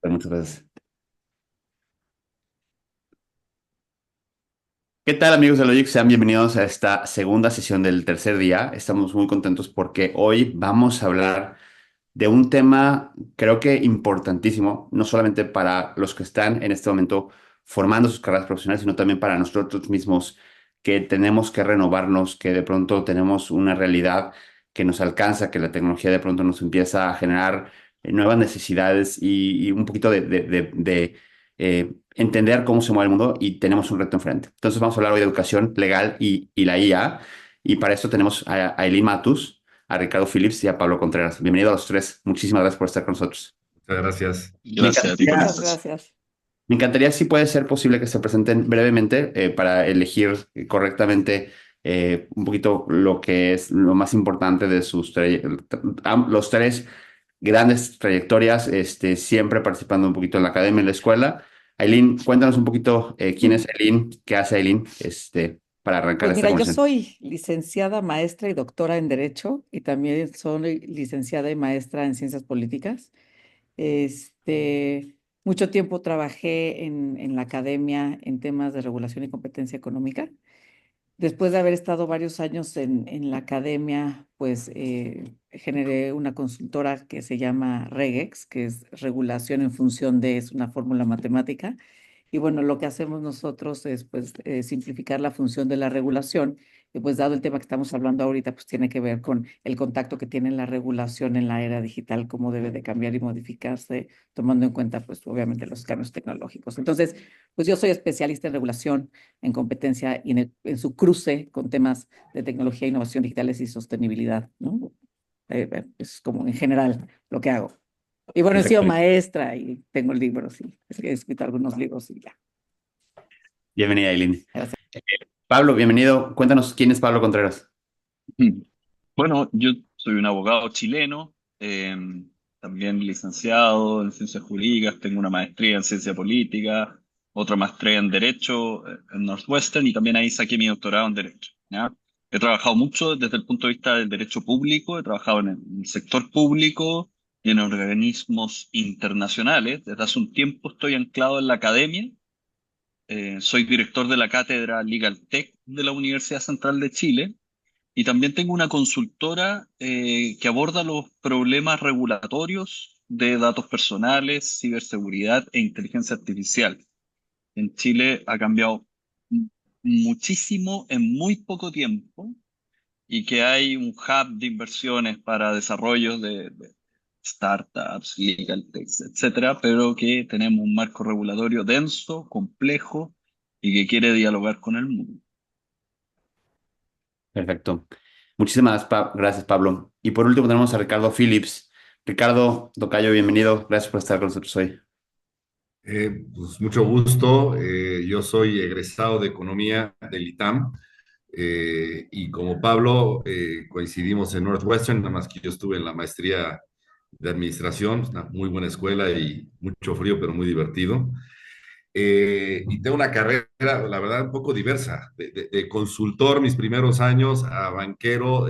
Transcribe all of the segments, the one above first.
Muchas gracias. ¿Qué tal, amigos de Logic? Sean bienvenidos a esta segunda sesión del tercer día. Estamos muy contentos porque hoy vamos a hablar de un tema, creo que importantísimo, no solamente para los que están en este momento formando sus carreras profesionales, sino también para nosotros mismos que tenemos que renovarnos, que de pronto tenemos una realidad que nos alcanza, que la tecnología de pronto nos empieza a generar nuevas necesidades y un poquito de entender cómo se mueve el mundo y tenemos un reto enfrente. Entonces vamos a hablar hoy de educación legal y la IA. Y para esto tenemos a Eileen Matus, a Ricardo Phillips y a Pablo Contreras. Bienvenidos a los tres. Muchísimas gracias por estar con nosotros. Muchas gracias. Me Gracias a ti por la encantaría, Muchas invitación. gracias. me encantaría si puede ser posible que se presenten brevemente para elegir correctamente un poquito lo que es lo más importante de los tres grandes trayectorias, siempre participando un poquito en la academia y en la escuela. Aileen, cuéntanos un poquito quién es Aileen, qué hace Aileen, para arrancar Pues esta mira, yo conversación. soy licenciada, maestra y doctora en Derecho y también soy licenciada y maestra en Ciencias Políticas. Mucho tiempo trabajé en la academia en temas de regulación y competencia económica. Después de haber estado varios años en la academia, pues generé una consultora que se llama Regex, que es regulación en función de, es una fórmula matemática. Y bueno, lo que hacemos nosotros es pues simplificar la función de la regulación. Y pues dado el tema que estamos hablando ahorita, pues tiene que ver con el contacto que tiene la regulación en la era digital, cómo debe de cambiar y modificarse, tomando en cuenta pues obviamente los cambios tecnológicos. Entonces, pues yo soy especialista en regulación, en competencia y en su cruce con temas de tecnología, innovación digitales y sostenibilidad, ¿no? Es como en general lo que hago. Y bueno, he sido Perfecto. maestra y tengo libros y he escrito algunos libros y ya. Bienvenida, Aileen. Gracias. Pablo, bienvenido. Cuéntanos quién es Pablo Contreras. Mm. Bueno, yo soy un abogado chileno, también licenciado en ciencias jurídicas, tengo una maestría en ciencia política, otra maestría en Derecho en Northwestern y también ahí saqué mi doctorado en Derecho, ¿ya? He trabajado mucho desde el punto de vista del derecho público, he trabajado en el sector público y en organismos internacionales. Desde hace un tiempo estoy anclado en la academia. Soy director de la cátedra Legal Tech de la Universidad Central de Chile y también tengo una consultora que aborda los problemas regulatorios de datos personales, ciberseguridad e inteligencia artificial. En Chile ha cambiado muchísimo en muy poco tiempo y que hay un hub de inversiones para desarrollos de startups, legal techs, etcétera, pero que tenemos un marco regulatorio denso, complejo y que quiere dialogar con el mundo. Perfecto. Muchísimas gracias, Pablo. Y por último tenemos a Ricardo Phillips. Ricardo, tocayo, bienvenido. Gracias por estar con nosotros hoy. Pues mucho gusto. Yo soy egresado de Economía del ITAM y como Pablo coincidimos en Northwestern, nada más que yo estuve en la maestría de Administración, una muy buena escuela y mucho frío, pero muy divertido. Y tengo una carrera, la verdad, un poco diversa, de consultor mis primeros años a banquero,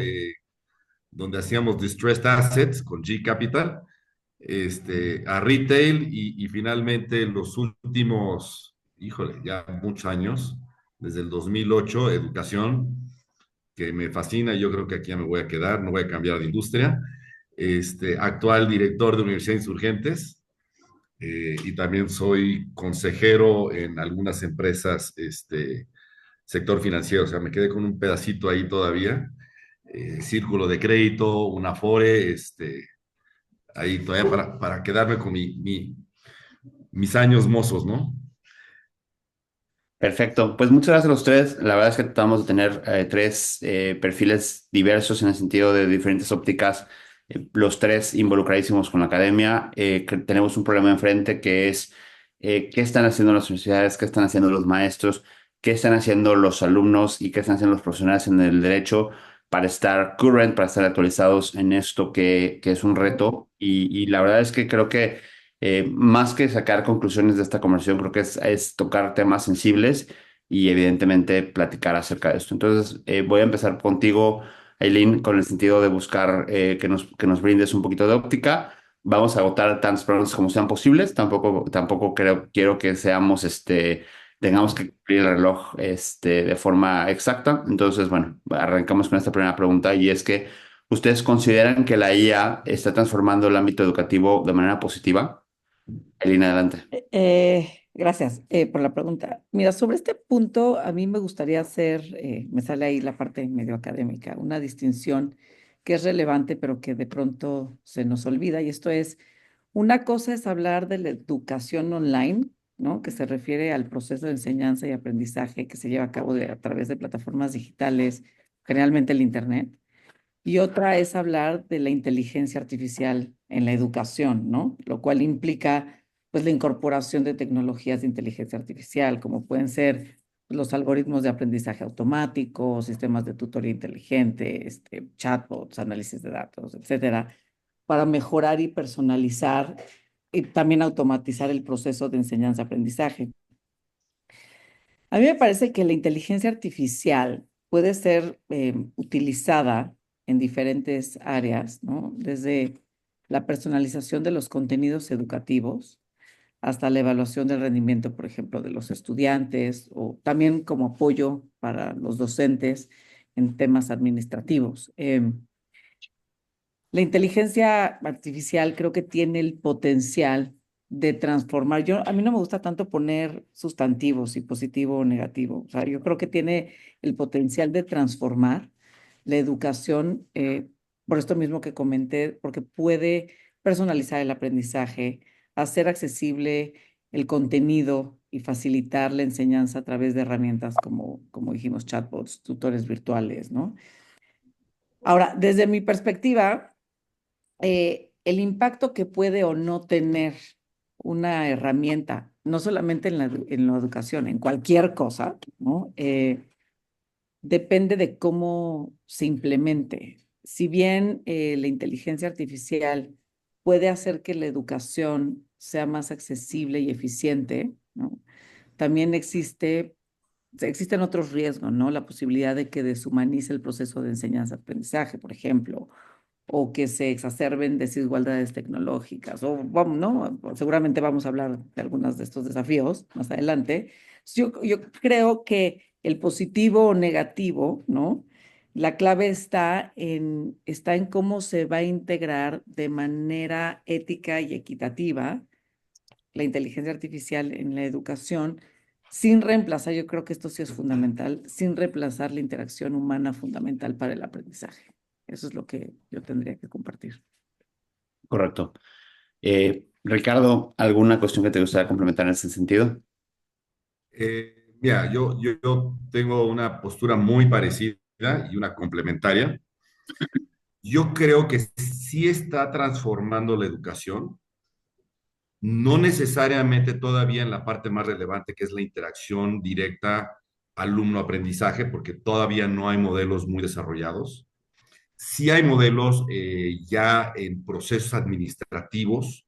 donde hacíamos distressed assets con G Capital, a retail y finalmente los últimos, híjole, ya muchos años, desde el 2008, educación, que me fascina y yo creo que aquí ya me voy a quedar, no voy a cambiar de industria. Actual director de Universidad Insurgentes y también soy consejero en algunas empresas, sector financiero, o sea, me quedé con un pedacito ahí todavía, círculo de crédito, un Afore, ahí todavía para quedarme con mis años mozos, ¿no? Perfecto. Pues muchas gracias a los tres. La verdad es que tratamos de tener tres perfiles diversos en el sentido de diferentes ópticas. Los tres involucradísimos con la academia. Que tenemos un problema enfrente que es qué están haciendo las universidades, qué están haciendo los maestros, qué están haciendo los alumnos y qué están haciendo los profesionales en el derecho para estar current, para estar actualizados en esto que es un reto. Y la verdad es que creo que más que sacar conclusiones de esta conversación, creo que es tocar temas sensibles y evidentemente platicar acerca de esto. Entonces, voy a empezar contigo, Aileen, con el sentido de buscar que nos brindes un poquito de óptica vamos a votar tantas preguntas como sean posibles. Tampoco quiero que seamos, tengamos que cumplir el reloj, de forma exacta. Entonces, bueno, arrancamos con esta primera pregunta y es que ¿ustedes consideran que la IA está transformando el ámbito educativo de manera positiva? Elina, adelante. Gracias por la pregunta. Mira, sobre este punto, a mí me gustaría hacer, me sale ahí la parte medio académica, una distinción que es relevante, pero que de pronto se nos olvida, y esto es, una cosa es hablar de la educación online, ¿no? Que se refiere al proceso de enseñanza y aprendizaje que se lleva a cabo a través de plataformas digitales, generalmente el Internet. Y otra es hablar de la inteligencia artificial en la educación, ¿no? Lo cual implica, pues, la incorporación de tecnologías de inteligencia artificial, como pueden ser los algoritmos de aprendizaje automático, sistemas de tutoría inteligente, chatbots, análisis de datos, etcétera, para mejorar y personalizar y también automatizar el proceso de enseñanza-aprendizaje. A mí me parece que la inteligencia artificial puede ser utilizada en diferentes áreas, ¿no? Desde la personalización de los contenidos educativos hasta la evaluación del rendimiento, por ejemplo, de los estudiantes o también como apoyo para los docentes en temas administrativos. La inteligencia artificial creo que tiene el potencial de transformar. A mí no me gusta tanto poner sustantivos y positivo o negativo. O sea, yo creo que tiene el potencial de transformar la educación, por esto mismo que comenté, porque puede personalizar el aprendizaje, hacer accesible el contenido y facilitar la enseñanza a través de herramientas como dijimos, chatbots, tutores virtuales, ¿no? Ahora, desde mi perspectiva, el impacto que puede o no tener una herramienta, no solamente en la educación, en cualquier cosa, ¿no? Depende de cómo se implemente. Si bien la inteligencia artificial puede hacer que la educación sea más accesible y eficiente, ¿no? También existen otros riesgos, ¿no? La posibilidad de que deshumanice el proceso de enseñanza-aprendizaje, por ejemplo, o que se exacerben desigualdades tecnológicas, o vamos, ¿no? Seguramente vamos a hablar de algunos de estos desafíos más adelante. Yo creo que el positivo o negativo, ¿no? La clave está en cómo se va a integrar de manera ética y equitativa la inteligencia artificial en la educación, sin reemplazar, yo creo que esto sí es fundamental, sin reemplazar la interacción humana fundamental para el aprendizaje. Eso es lo que yo tendría que compartir. Correcto. Ricardo, ¿alguna cuestión que te gustaría complementar en ese sentido? Mira, yo tengo una postura muy parecida y una complementaria. Yo creo que sí está transformando la educación, no necesariamente todavía en la parte más relevante, que es la interacción directa alumno-aprendizaje, porque todavía no hay modelos muy desarrollados. Sí hay modelos ya en procesos administrativos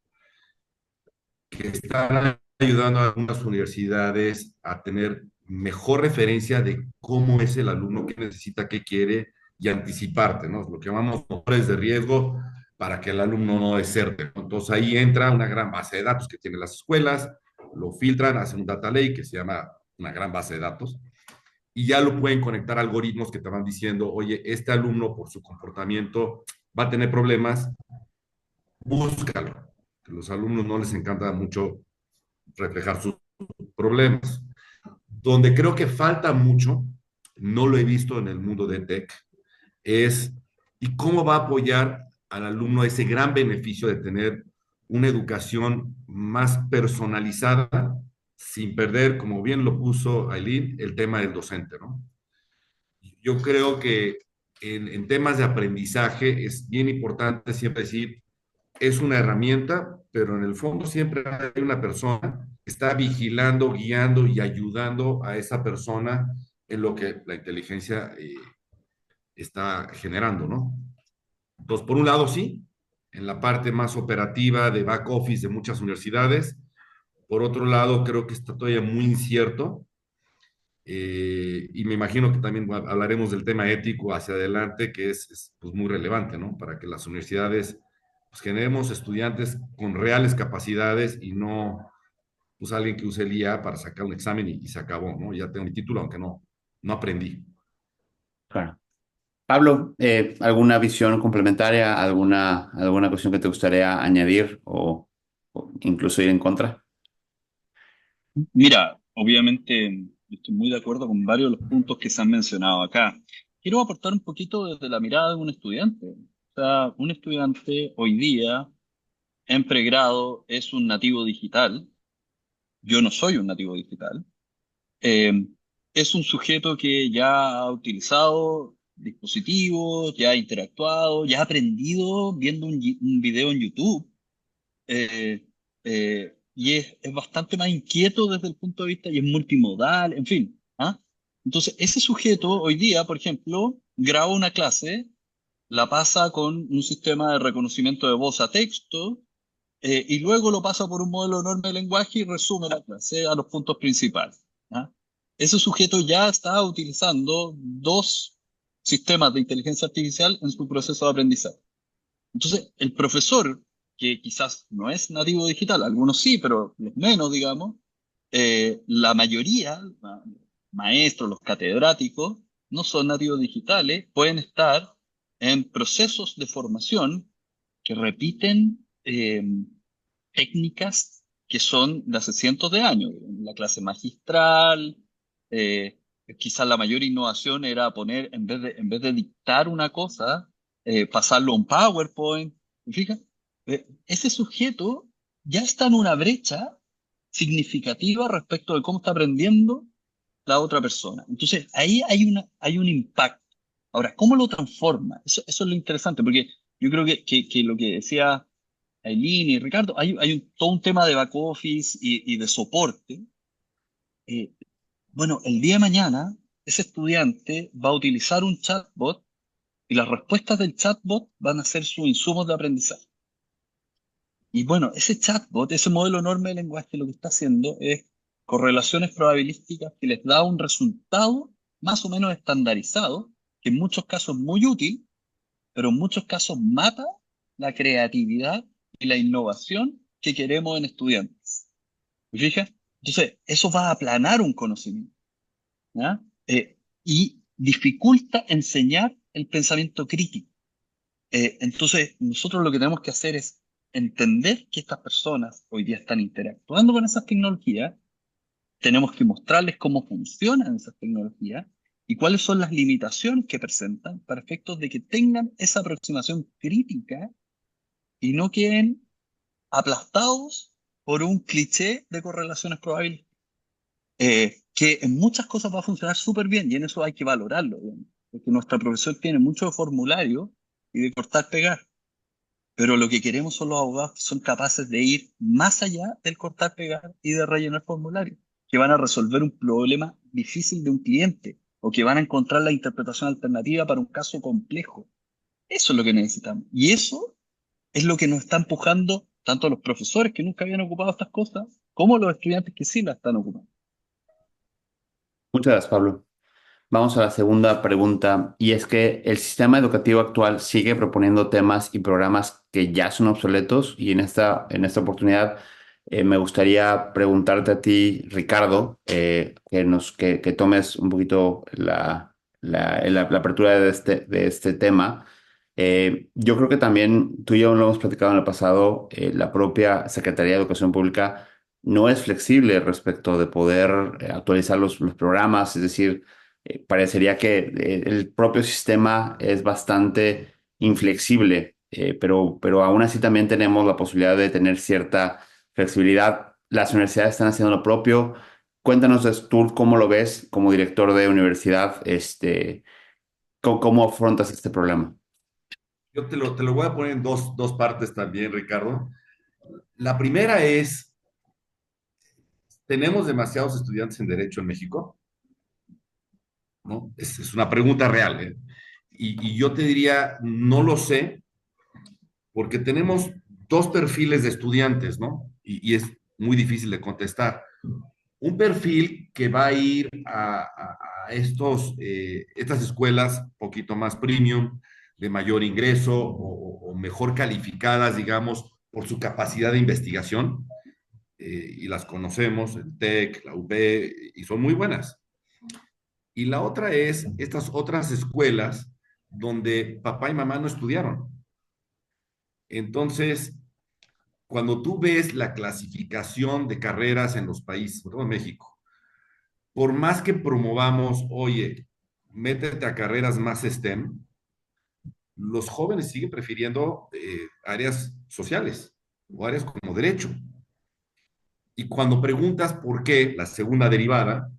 que están ayudando a algunas universidades a tener mejor referencia de cómo es el alumno, qué necesita, qué quiere y anticiparte, ¿no? Lo que llamamos motores de riesgo para que el alumno no deserte, ¿no? Entonces ahí entra una gran base de datos que tienen las escuelas, lo filtran, hacen un data lake que se llama una gran base de datos y ya lo pueden conectar a algoritmos que te van diciendo, oye, este alumno por su comportamiento va a tener problemas, búscalo. A los alumnos no les encanta mucho reflejar sus problemas. Donde creo que falta mucho, no lo he visto en el mundo de tech, es y cómo va a apoyar al alumno ese gran beneficio de tener una educación más personalizada, sin perder, como bien lo puso Aileen, el tema del docente, ¿no? Yo creo que en temas de aprendizaje es bien importante siempre decir, es una herramienta, pero en el fondo siempre hay una persona que está vigilando, guiando y ayudando a esa persona en lo que la inteligencia está generando, ¿no? Entonces, por un lado, sí, en la parte más operativa de back office de muchas universidades. Por otro lado, creo que está todavía muy incierto y me imagino que también hablaremos del tema ético hacia adelante, que es pues, muy relevante, ¿no? Para que las universidades pues generemos estudiantes con reales capacidades y no pues alguien que use el IA para sacar un examen y se acabó, ¿no? Ya tengo mi título, aunque no aprendí. Claro. Pablo, ¿alguna visión complementaria, alguna cuestión que te gustaría añadir o incluso ir en contra? Mira, obviamente estoy muy de acuerdo con varios de los puntos que se han mencionado acá. Quiero aportar un poquito desde la mirada de un estudiante. O sea, un estudiante hoy día en pregrado es un nativo digital. Yo no soy un nativo digital. Eh, es un sujeto que ya ha utilizado dispositivos, ya ha interactuado, ya ha aprendido viendo un video en YouTube. eh, y es bastante más inquieto desde el punto de vista y es multimodal, en fin. ¿Ah? Entonces, ese sujeto hoy día, por ejemplo, graba una clase, la pasa con un sistema de reconocimiento de voz a texto, y luego lo pasa por un modelo enorme de lenguaje y resume la clase a los puntos principales. ¿Ah? Ese sujeto ya está utilizando dos sistemas de inteligencia artificial en su proceso de aprendizaje. Entonces, el profesor, que quizás no es nativo digital, algunos sí, pero los menos, digamos, la mayoría, maestros, los catedráticos, no son nativos digitales, pueden estar en procesos de formación que repiten técnicas que son de hace cientos de años. La clase magistral, eh, quizás la mayor innovación era poner, en vez de dictar una cosa, pasarlo a un PowerPoint. Fíjate, ese sujeto ya está en una brecha significativa respecto de cómo está aprendiendo la otra persona. Entonces, ahí hay un impacto. Ahora, ¿cómo lo transforma? Eso es lo interesante, porque yo creo que lo que decía Aileen y Ricardo, todo un tema de back office y de soporte. Eh, bueno, el día de mañana, ese estudiante va a utilizar un chatbot y las respuestas del chatbot van a ser sus insumos de aprendizaje. Y bueno, ese chatbot, ese modelo enorme de lenguaje, lo que está haciendo es correlaciones probabilísticas que les da un resultado más o menos estandarizado, que en muchos casos es muy útil, pero en muchos casos mata la creatividad y la innovación que queremos en estudiantes. ¿Me fijas? Entonces, eso va a aplanar un conocimiento, ¿ya? Y dificulta enseñar el pensamiento crítico. Entonces, nosotros lo que tenemos que hacer es entender que estas personas hoy día están interactuando con esas tecnologías, tenemos que mostrarles cómo funcionan esas tecnologías y cuáles son las limitaciones que presentan para efectos de que tengan esa aproximación crítica y no queden aplastados por un cliché de correlaciones probables, que en muchas cosas va a funcionar súper bien y en eso hay que valorarlo, digamos, porque nuestra profesión tiene mucho de formulario y de cortar-pegar, pero lo que queremos son los abogados que son capaces de ir más allá del cortar-pegar y de rellenar formularios, que van a resolver un problema difícil de un cliente o que van a encontrar la interpretación alternativa para un caso complejo. Eso es lo que necesitamos. Y eso es lo que nos está empujando tanto a los profesores que nunca habían ocupado estas cosas, como a los estudiantes que sí las están ocupando. Muchas gracias, Pablo. Vamos a la segunda pregunta, y es que el sistema educativo actual sigue proponiendo temas y programas que ya son obsoletos, y en esta oportunidad me gustaría preguntarte a ti, Ricardo, que tomes un poquito la apertura de este tema. Yo creo que también tú y yo lo hemos platicado en el pasado, la propia Secretaría de Educación Pública no es flexible respecto de poder actualizar los programas, es decir, parecería que el propio sistema es bastante inflexible, pero aún así también tenemos la posibilidad de tener cierta flexibilidad. Las universidades están haciendo lo propio. Cuéntanos tú cómo lo ves como director de universidad, cómo afrontas este problema. Yo te lo voy a poner en dos partes también, Ricardo. La primera es, ¿tenemos demasiados estudiantes en Derecho en México? ¿No? Es una pregunta real, ¿eh? Y yo te diría, no lo sé, porque tenemos dos perfiles de estudiantes, ¿no? Y es muy difícil de contestar. Un perfil que va a ir a estas escuelas un poquito más premium, de mayor ingreso o mejor calificadas, digamos, por su capacidad de investigación, y las conocemos, el TEC, la UP, y son muy buenas. Y la otra es estas otras escuelas donde papá y mamá no estudiaron. Entonces, cuando tú ves la clasificación de carreras en los países, sobre todo en México, por más que promovamos, oye, métete a carreras más STEM, los jóvenes siguen prefiriendo áreas sociales o áreas como derecho. Y cuando preguntas por qué, la segunda derivada,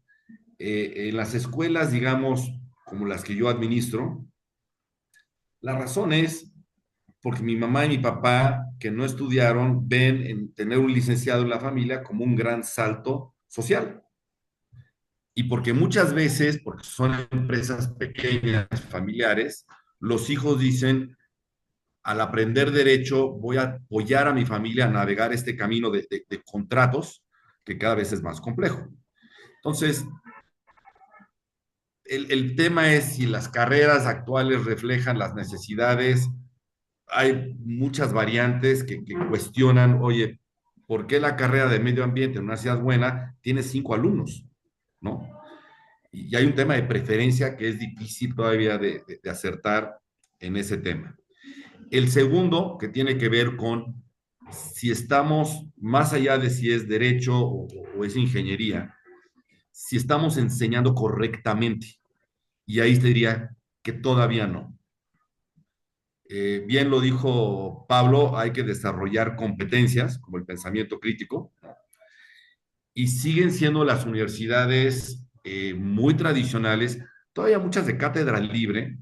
en las escuelas, digamos, como las que yo administro, la razón es porque mi mamá y mi papá, que no estudiaron, ven en tener un licenciado en la familia como un gran salto social. Y porque muchas veces, porque son empresas pequeñas, familiares, los hijos dicen, al aprender derecho, voy a apoyar a mi familia a navegar este camino de contratos que cada vez es más complejo. Entonces, el tema es si las carreras actuales reflejan las necesidades. Hay muchas variantes que cuestionan, oye, ¿por qué la carrera de medio ambiente en una ciudad buena tiene 5 alumnos? ¿No? Y hay un tema de preferencia que es difícil todavía de acertar en ese tema. El segundo, que tiene que ver con si estamos, más allá de si es derecho o es ingeniería, si estamos enseñando correctamente. Y ahí te diría que todavía no. Bien lo dijo Pablo, hay que desarrollar competencias como el pensamiento crítico, y siguen siendo las universidades muy tradicionales, todavía muchas de cátedra libre,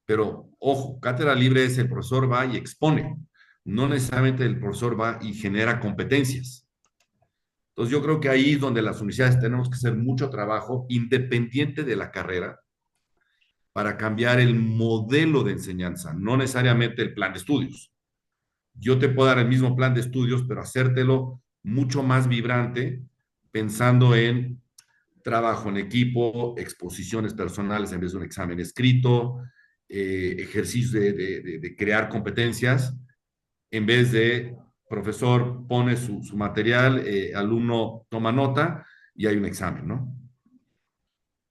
pero ojo, cátedra libre es el profesor va y expone, no necesariamente el profesor va y genera competencias. Entonces yo creo que ahí es donde las universidades tenemos que hacer mucho trabajo independiente de la carrera para cambiar el modelo de enseñanza, no necesariamente el plan de estudios. Yo te puedo dar el mismo plan de estudios, pero hacértelo mucho más vibrante, pensando en trabajo en equipo, exposiciones personales en vez de un examen escrito, ejercicio de crear competencias, en vez de profesor pone su material, alumno toma nota y hay un examen, ¿no?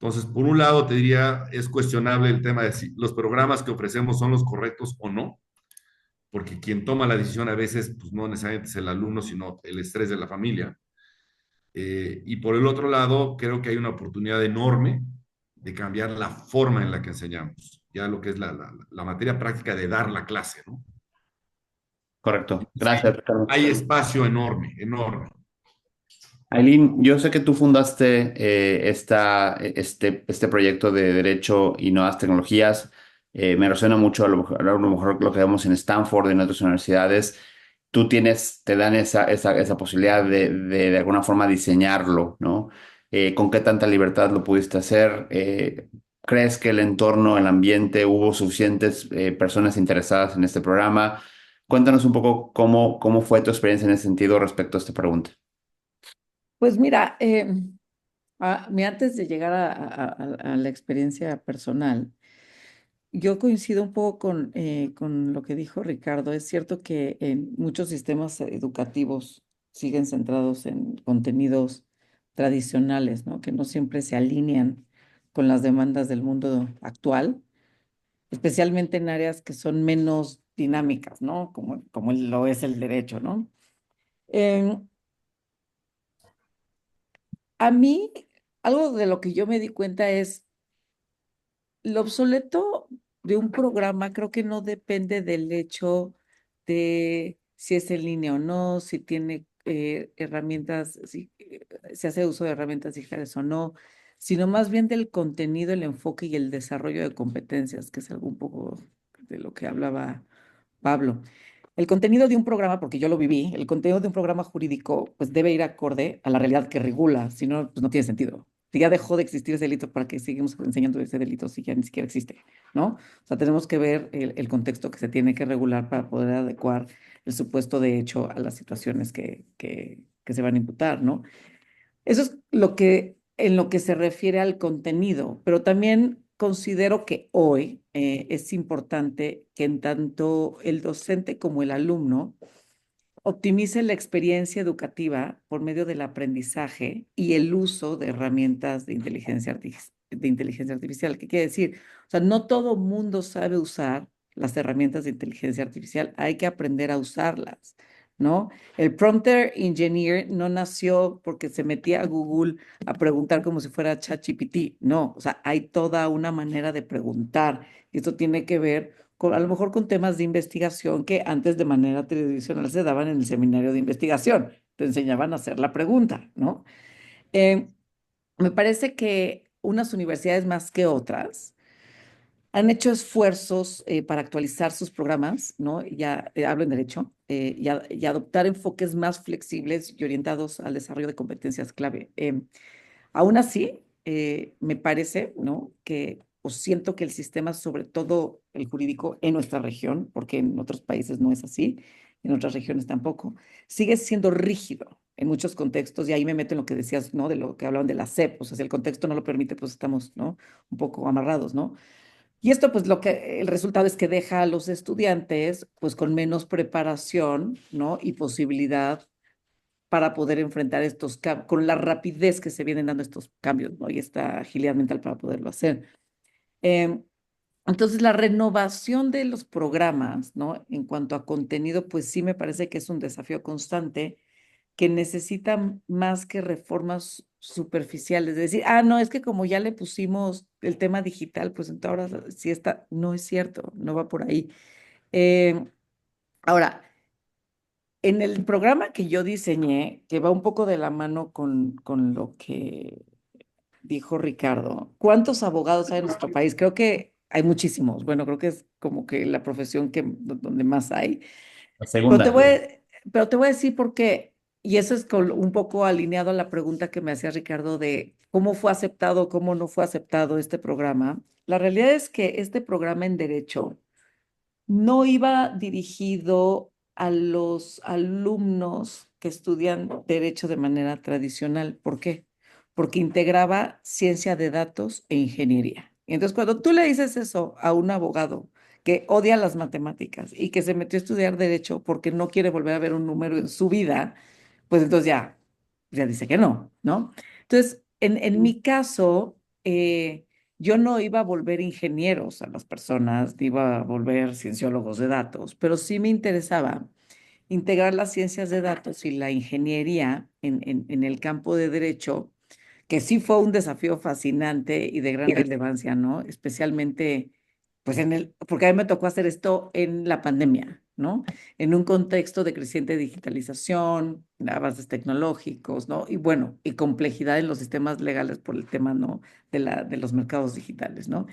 Entonces, por un lado, te diría, es cuestionable el tema de si los programas que ofrecemos son los correctos o no, porque quien toma la decisión a veces, pues no necesariamente es el alumno, sino el estrés de la familia. Y por el otro lado, creo que hay una oportunidad enorme de cambiar la forma en la que enseñamos, ya lo que es la materia práctica de dar la clase, ¿no? Correcto. Sí, Gracias, Ricardo. hay espacio enorme, enorme. Aileen, yo sé que tú fundaste este proyecto de Derecho y Nuevas Tecnologías. Me resuena mucho a lo mejor lo que vemos en Stanford y en otras universidades. Tú te dan esa posibilidad de alguna forma diseñarlo, ¿no? ¿Con qué tanta libertad lo pudiste hacer? ¿Crees que el entorno, el ambiente, hubo suficientes personas interesadas en este programa? Cuéntanos un poco cómo fue tu experiencia en ese sentido respecto a esta pregunta. Pues mira, antes de llegar a la experiencia personal, yo coincido un poco con lo que dijo Ricardo. Es cierto que en muchos sistemas educativos siguen centrados en contenidos tradicionales, ¿no? Que no siempre se alinean con las demandas del mundo actual, especialmente en áreas que son menos dinámicas, ¿no? Como lo es el derecho, ¿no? Em, a mí, algo de lo que yo me di cuenta es lo obsoleto de un programa. Creo que no depende del hecho de si es en línea o no, si tiene herramientas, si se hace uso de herramientas digitales o no, sino más bien del contenido, el enfoque y el desarrollo de competencias, que es algo un poco de lo que hablaba Pablo. El contenido de un programa, porque yo lo viví, el contenido de un programa jurídico, pues debe ir acorde a la realidad que regula, si no, pues no tiene sentido. Si ya dejó de existir ese delito, ¿para qué seguimos enseñando ese delito si ya ni siquiera existe? ¿No? O sea, tenemos que ver el contexto que se tiene que regular para poder adecuar el supuesto de hecho a las situaciones que se van a imputar, ¿no? Eso es en lo que se refiere al contenido, pero también considero que hoy es importante que en tanto el docente como el alumno optimice la experiencia educativa por medio del aprendizaje y el uso de herramientas de inteligencia artificial. ¿Qué quiere decir? O sea, no todo mundo sabe usar las herramientas de inteligencia artificial, hay que aprender a usarlas, ¿no? El prompter engineer no nació porque se metía a Google a preguntar como si fuera ChatGPT, no, o sea, hay toda una manera de preguntar y esto tiene que ver a lo mejor con temas de investigación que antes de manera tradicional se daban en el seminario de investigación. Te enseñaban a hacer la pregunta, ¿no? Eh, Me parece que unas universidades más que otras han hecho esfuerzos para actualizar sus programas, ¿no? Ya hablo en derecho, y adoptar enfoques más flexibles y orientados al desarrollo de competencias clave. Aún así, me parece, ¿no? Que o siento que el sistema, sobre todo el jurídico en nuestra región, porque en otros países no es así, en otras regiones tampoco, sigue siendo rígido en muchos contextos, y ahí me meto en lo que decías, ¿no? De lo que hablaban de la SEP, o sea, si el contexto no lo permite, pues estamos, ¿no? Un poco amarrados, ¿no? Y esto, pues, el resultado es que deja a los estudiantes, pues, con menos preparación, ¿no? Y posibilidad para poder enfrentar estos cambios, con la rapidez que se vienen dando estos cambios, ¿no? Y esta agilidad mental para poderlo hacer. Eh, entonces, la renovación de los programas, ¿no? En cuanto a contenido, pues sí me parece que es un desafío constante que necesita más que reformas superficiales. De decir, no, es que como ya le pusimos el tema digital, pues entonces ahora sí está. No es cierto, no va por ahí. Eh, Ahora, en el programa que yo diseñé, que va un poco de la mano con lo que dijo Ricardo, ¿cuántos abogados hay en nuestro país? Creo que hay muchísimos. Bueno, creo que es como que la profesión donde más hay. La Pero te segunda. voy a, pero te voy a decir por qué. Y eso es un poco alineado a la pregunta que me hacía Ricardo de cómo fue aceptado, cómo no fue aceptado este programa. La realidad es que este programa en derecho no iba dirigido a los alumnos que estudian derecho de manera tradicional. ¿Por qué? Porque integraba ciencia de datos e ingeniería. Y entonces, cuando tú le dices eso a un abogado que odia las matemáticas y que se metió a estudiar derecho porque no quiere volver a ver un número en su vida, pues entonces ya dice que no, ¿no? Entonces, en mi caso, yo no iba a volver ingenieros a las personas, ni iba a volver cienciólogos de datos, pero sí me interesaba integrar las ciencias de datos y la ingeniería en el campo de derecho, que sí fue un desafío fascinante y de gran relevancia, ¿no? Especialmente, pues porque a mí me tocó hacer esto en la pandemia, ¿no? En un contexto de creciente digitalización, avances tecnológicos, ¿no? Y bueno, y complejidad en los sistemas legales por el tema, ¿no? De los mercados digitales, ¿no?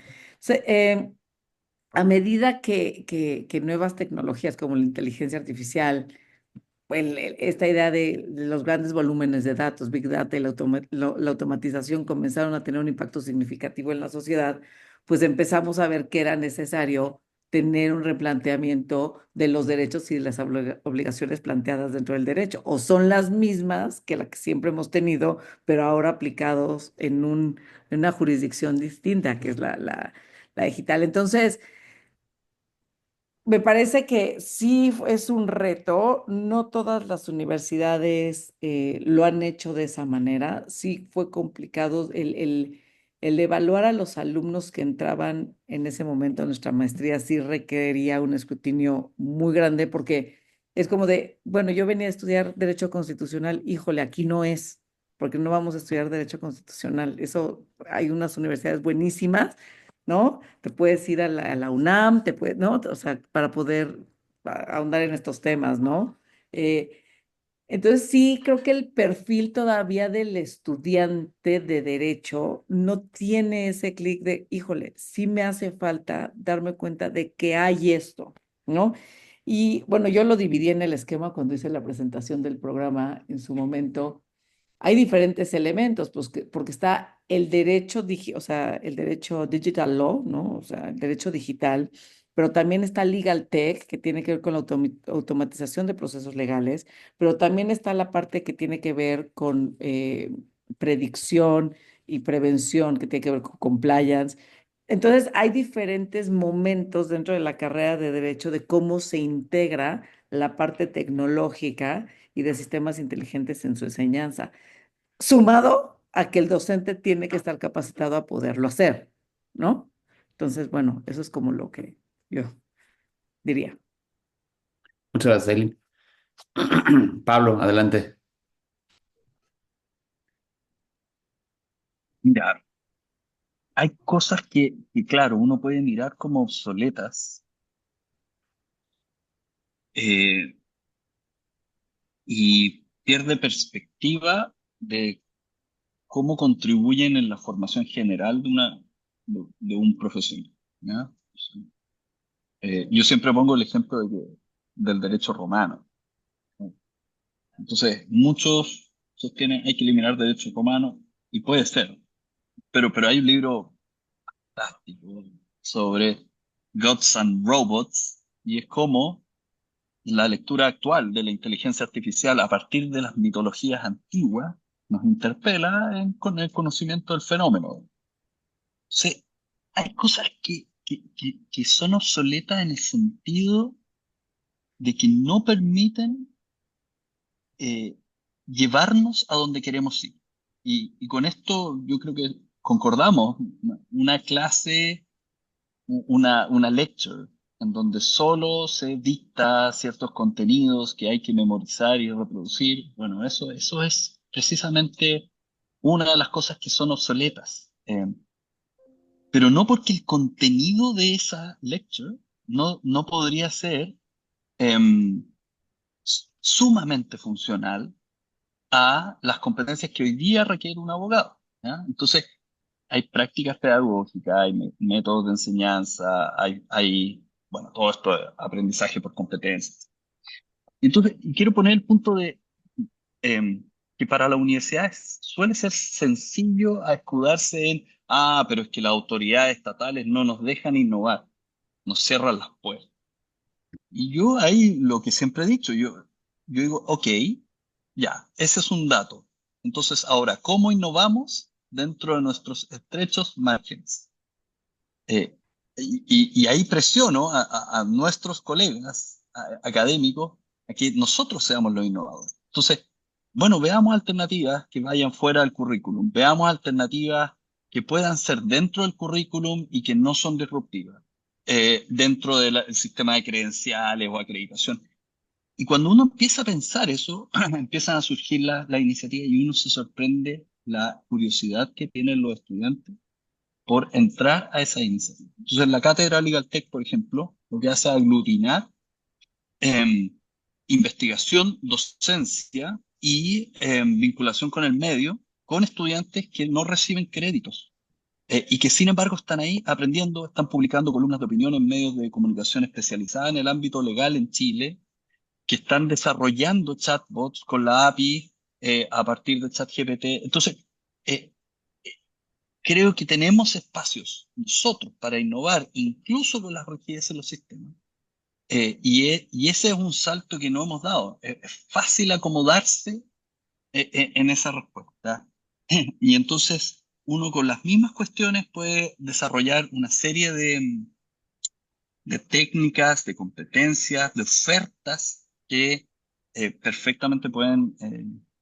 A medida que nuevas tecnologías como la inteligencia artificial, esta idea de los grandes volúmenes de datos, Big Data y la automatización comenzaron a tener un impacto significativo en la sociedad, pues empezamos a ver que era necesario tener un replanteamiento de los derechos y de las obligaciones planteadas dentro del derecho, o son las mismas que las que siempre hemos tenido, pero ahora aplicados en una jurisdicción distinta, que es la digital. Entonces, me parece que sí es un reto, no todas las universidades lo han hecho de esa manera, sí fue complicado el evaluar a los alumnos que entraban en ese momento a nuestra maestría, sí requería un escrutinio muy grande porque es como de, bueno, yo venía a estudiar Derecho Constitucional, híjole, aquí no es, porque no vamos a estudiar Derecho Constitucional, eso hay unas universidades buenísimas, ¿no? Te puedes ir a la UNAM, ¿no? O sea, para poder ahondar en estos temas, ¿no? Eh, entonces sí, creo que el perfil todavía del estudiante de derecho no tiene ese clic de, híjole, sí me hace falta darme cuenta de que hay esto, ¿no? Y bueno, yo lo dividí en el esquema cuando hice la presentación del programa en su momento. Hay diferentes elementos, pues, porque está el derecho, o sea, el derecho digital law, ¿no? O sea, el derecho digital, pero también está legal tech, que tiene que ver con la automatización de procesos legales, pero también está la parte que tiene que ver con predicción y prevención, que tiene que ver con compliance. Entonces, hay diferentes momentos dentro de la carrera de derecho de cómo se integra la parte tecnológica y de sistemas inteligentes en su enseñanza, sumado a que el docente tiene que estar capacitado a poderlo hacer, ¿no? Entonces, bueno, eso es como lo que yo diría. Muchas gracias, Eileen. Pablo, adelante. Mira, hay cosas que, claro, uno puede mirar como obsoletas, eh, y pierde perspectiva de cómo contribuyen en la formación general de un profesional, ¿ya? Yo siempre pongo el ejemplo del derecho romano, ¿no? Entonces, muchos sostienen hay que eliminar derecho romano, y puede ser, pero hay un libro fantástico sobre Gods and Robots, y es como la lectura actual de la inteligencia artificial a partir de las mitologías antiguas nos interpela con el conocimiento del fenómeno. Sí, hay cosas que son obsoletas en el sentido de que no permiten eh, llevarnos a donde queremos ir. Y con esto yo creo que concordamos. Una clase, una lecture, en donde solo se dicta ciertos contenidos que hay que memorizar y reproducir. Bueno, eso es precisamente una de las cosas que son obsoletas. Pero no porque el contenido de esa lecture no podría ser em, sumamente funcional a las competencias que hoy día requiere un abogado, ¿ya? Entonces, hay prácticas pedagógicas, hay métodos de enseñanza, bueno, todo esto de aprendizaje por competencias. Entonces, y quiero poner el punto de que para la universidad suele ser sencillo a escudarse en, pero es que las autoridades estatales no nos dejan innovar, nos cierran las puertas. Y yo ahí lo que siempre he dicho, yo digo, ok, ya, ese es un dato. Entonces, ahora, ¿cómo innovamos dentro de nuestros estrechos márgenes? Y ahí presiono a nuestros colegas académicos a que nosotros seamos los innovadores. Entonces, bueno, veamos alternativas que vayan fuera del currículum, veamos alternativas que puedan ser dentro del currículum y que no son disruptivas, dentro del sistema de credenciales o acreditación. Y cuando uno empieza a pensar eso, empiezan a surgir las iniciativas y uno se sorprende la curiosidad que tienen los estudiantes por entrar a esa iniciativa. Entonces, la cátedra Legal Tech, por ejemplo, lo que hace es aglutinar eh, investigación, docencia y vinculación con el medio, con estudiantes que no reciben créditos, y que sin embargo están ahí aprendiendo, están publicando columnas de opinión en medios de comunicación especializada en el ámbito legal en Chile, que están desarrollando chatbots con la API a partir de ChatGPT. Entonces, eh, creo que tenemos espacios nosotros para innovar, incluso con las rigidez en los sistemas. Y ese es un salto que no hemos dado. Es fácil acomodarse en esa respuesta. Y entonces uno con las mismas cuestiones puede desarrollar una serie de técnicas, de competencias, de ofertas que perfectamente pueden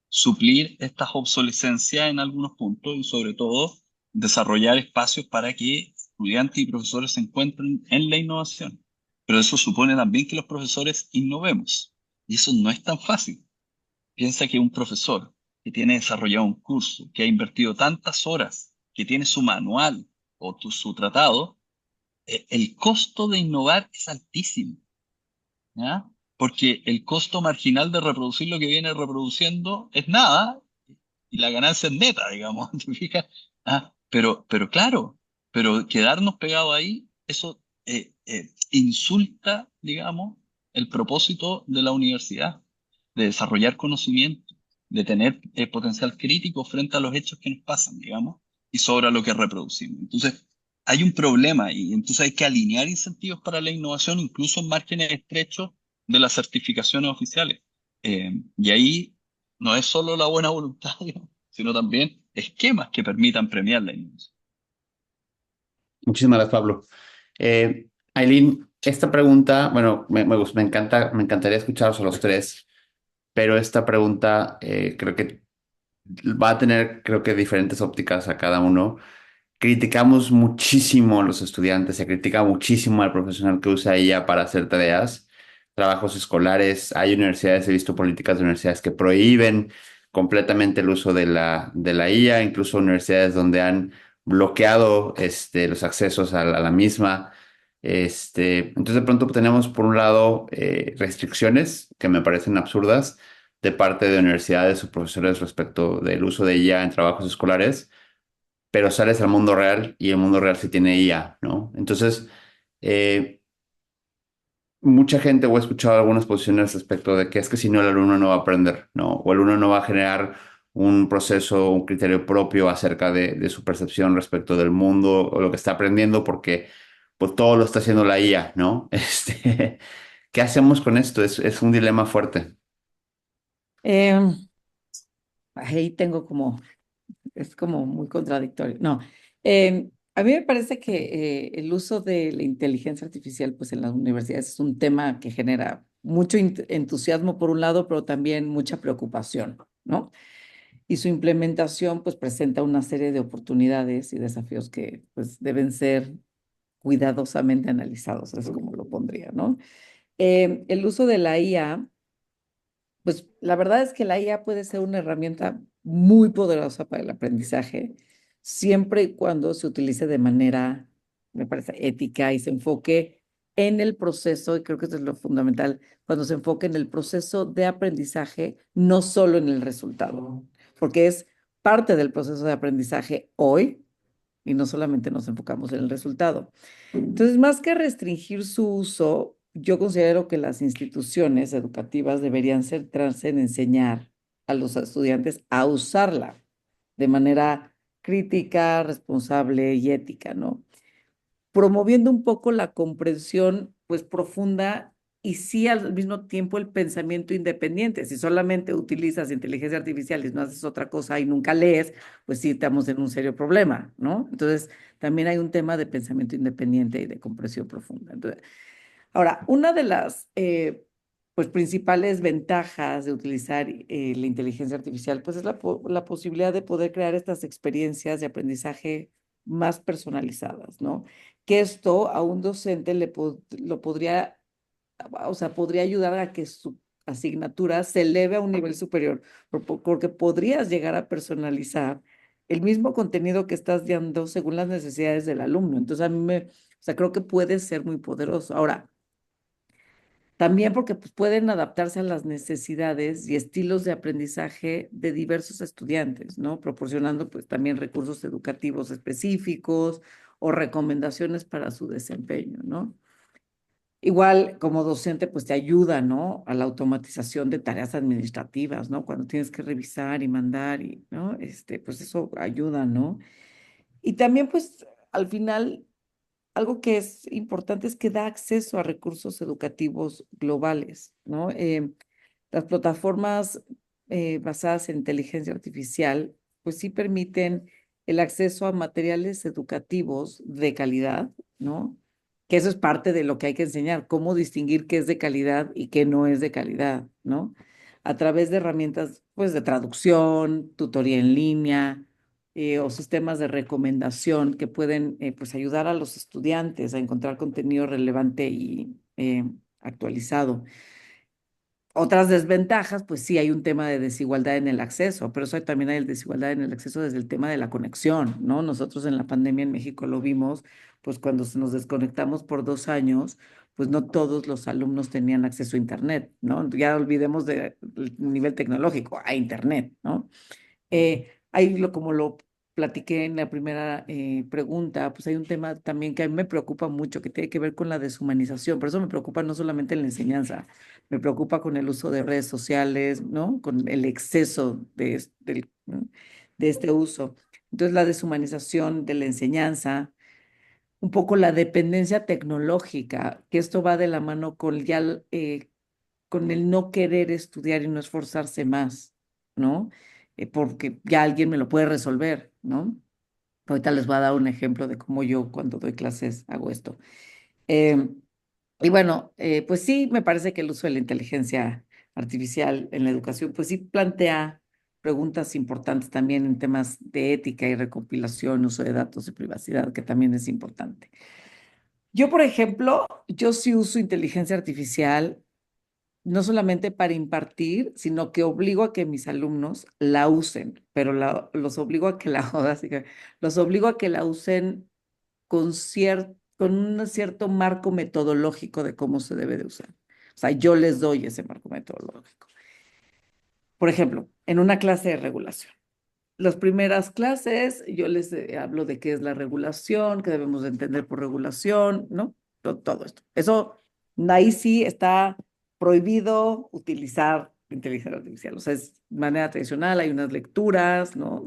suplir estas obsolescencias en algunos puntos y sobre todo desarrollar espacios para que estudiantes y profesores se encuentren en la innovación. Pero eso supone también que los profesores innovemos y eso no es tan fácil. Piensa que un profesor que tiene desarrollado un curso, que ha invertido tantas horas, que tiene su manual o su tratado, el costo de innovar es altísimo, ¿ya? Porque el costo marginal de reproducir lo que viene reproduciendo es nada y la ganancia es neta, digamos, ¿te fijas? Pero claro, pero quedarnos pegados ahí, eso insulta, digamos, el propósito de la universidad, de desarrollar conocimiento, de tener potencial crítico frente a los hechos que nos pasan, digamos, y sobre lo que reproducimos. Entonces, hay un problema y entonces hay que alinear incentivos para la innovación, incluso en márgenes estrechos de las certificaciones oficiales. Y ahí no es solo la buena voluntad, digamos, sino también esquemas que permitan premiar la innovación. Muchísimas gracias, Pablo. Aileen, esta pregunta, bueno, me encantaría escucharos a los tres, pero esta pregunta creo que va a tener, creo que diferentes ópticas a cada uno. Criticamos muchísimo a los estudiantes, se critica muchísimo al profesional que usa IA para hacer tareas, trabajos escolares. Hay universidades, he visto políticas de universidades que prohíben completamente el uso de la IA, incluso universidades donde han bloqueado los accesos a la misma. Entonces de pronto tenemos por un lado restricciones que me parecen absurdas de parte de universidades o profesores respecto del uso de IA en trabajos escolares, pero sales al mundo real y el mundo real sí tiene IA, ¿no? Entonces, eh, mucha gente, o he escuchado algunas posiciones respecto de que es que si no el alumno no va a aprender, ¿no? O el alumno no va a generar un proceso, un criterio propio acerca de su percepción respecto del mundo o lo que está aprendiendo, porque pues todo lo está haciendo la IA, ¿no? ¿Qué hacemos con esto? Es un dilema fuerte. Em, Ahí tengo como, es como muy contradictorio. No, a mí me parece que el uso de la inteligencia artificial pues en las universidades es un tema que genera mucho entusiasmo por un lado, pero también mucha preocupación, ¿no? Y su implementación pues presenta una serie de oportunidades y desafíos que pues deben ser cuidadosamente analizados, es como lo pondría, ¿no? El uso de la IA, pues la verdad es que la IA puede ser una herramienta muy poderosa para el aprendizaje, siempre y cuando se utilice de manera, me parece, ética y se enfoque en el proceso, y creo que eso es lo fundamental, cuando se enfoque en el proceso de aprendizaje, no solo en el resultado, porque es parte del proceso de aprendizaje hoy y no solamente nos enfocamos en el resultado. Entonces, más que restringir su uso, yo considero que las instituciones educativas deberían centrarse en enseñar a los estudiantes a usarla de manera crítica, responsable y ética, ¿no? Promoviendo un poco la comprensión, pues, profunda y sí al mismo tiempo el pensamiento independiente. Si solamente utilizas inteligencia artificial y no haces otra cosa y nunca lees, pues sí estamos en un serio problema, ¿no? Entonces, también hay un tema de pensamiento independiente y de comprensión profunda. Entonces, ahora, una de las pues, principales ventajas de utilizar la inteligencia artificial, pues es la posibilidad de poder crear estas experiencias de aprendizaje más personalizadas, ¿no? Que esto a un docente lo podría, o sea, podría ayudar a que su asignatura se eleve a un nivel superior, porque podrías llegar a personalizar el mismo contenido que estás dando según las necesidades del alumno. Entonces, o sea, creo que puede ser muy poderoso. Ahora, también porque pues, pueden adaptarse a las necesidades y estilos de aprendizaje de diversos estudiantes, ¿no? Proporcionando pues también recursos educativos específicos o recomendaciones para su desempeño, ¿no? Igual como docente pues te ayuda, ¿no? A la automatización de tareas administrativas, ¿no? Cuando tienes que revisar y mandar y, ¿no? Pues eso ayuda, ¿no? Y también pues al final algo que es importante es que da acceso a recursos educativos globales, ¿no? Las plataformas basadas en inteligencia artificial, pues sí permiten el acceso a materiales educativos de calidad, ¿no? Que eso es parte de lo que hay que enseñar, cómo distinguir qué es de calidad y qué no es de calidad, ¿no? A través de herramientas, pues, de traducción, tutoría en línea, o sistemas de recomendación que pueden pues ayudar a los estudiantes a encontrar contenido relevante y actualizado. Otras desventajas, pues sí, hay un tema de desigualdad en el acceso, pero eso también hay desigualdad en el acceso desde el tema de la conexión, ¿no? Nosotros en la pandemia en México lo vimos, pues cuando nos desconectamos por 2 años, pues no todos los alumnos tenían acceso a Internet, ¿no? Ya olvidemos del nivel tecnológico, a Internet, ¿no? Ahí como lo platiqué en la primera pregunta, pues hay un tema también que a mí me preocupa mucho, que tiene que ver con la deshumanización. Por eso me preocupa no solamente en la enseñanza, me preocupa con el uso de redes sociales, ¿no? Con el exceso ¿no? de este uso. Entonces, la deshumanización de la enseñanza, un poco la dependencia tecnológica, que esto va de la mano con con el no querer estudiar y no esforzarse más, ¿no? Porque ya alguien me lo puede resolver, ¿no? Ahorita les voy a dar un ejemplo de cómo yo cuando doy clases hago esto. Eh, y bueno, pues sí, me parece que el uso de la inteligencia artificial en la educación, pues sí plantea preguntas importantes también en temas de ética y recopilación, uso de datos y privacidad, que también es importante. Yo, por ejemplo, yo sí uso inteligencia artificial no solamente para impartir, sino que obligo a que mis alumnos la usen, pero los obligo a que la, así que los obligo a que la usen con un cierto marco metodológico de cómo se debe de usar. O sea, yo les doy ese marco metodológico. Por ejemplo, en una clase de regulación. Las primeras clases yo les hablo de qué es la regulación, qué debemos de entender por regulación, ¿no? Todo esto. Eso, ahí sí está prohibido utilizar inteligencia artificial. O sea, es de manera tradicional, hay unas lecturas, ¿no?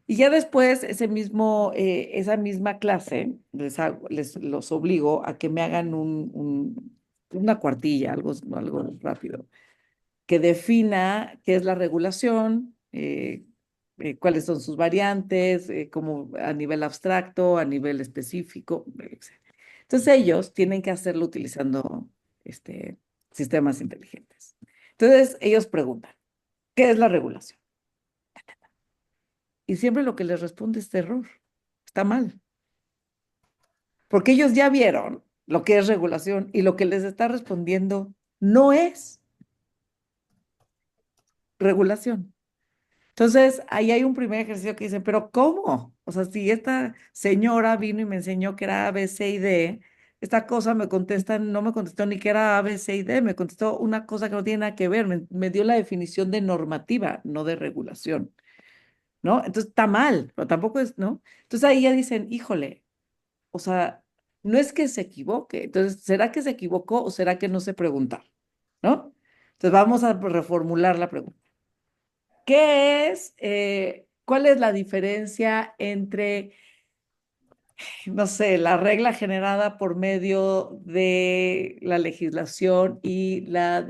Y ya después, esa misma clase, les los obligo a que me hagan una cuartilla, algo rápido, que defina qué es la regulación, cuáles son sus variantes, como a nivel abstracto, a nivel específico, etc. Entonces ellos tienen que hacerlo utilizando este, sistemas inteligentes. Entonces ellos preguntan, ¿qué es la regulación? Y siempre lo que les responde es error, está mal, porque ellos ya vieron lo que es regulación y lo que les está respondiendo no es regulación. Entonces, ahí hay un primer ejercicio que dicen, pero ¿cómo? O sea, si esta señora vino y me enseñó que era A, B, C y D, esta cosa me contesta, no me contestó ni que era A, B, C y D, me contestó una cosa que no tiene nada que ver, me dio la definición de normativa, no de regulación, ¿no? Entonces está mal, pero tampoco es, ¿no? Entonces ahí ya dicen, híjole, o sea, no es que se equivoque, entonces, ¿será que se equivocó o será que no se preguntar? ¿No? Entonces vamos a reformular la pregunta. ¿Cuál es la diferencia entre, no sé, la regla generada por medio de la legislación y la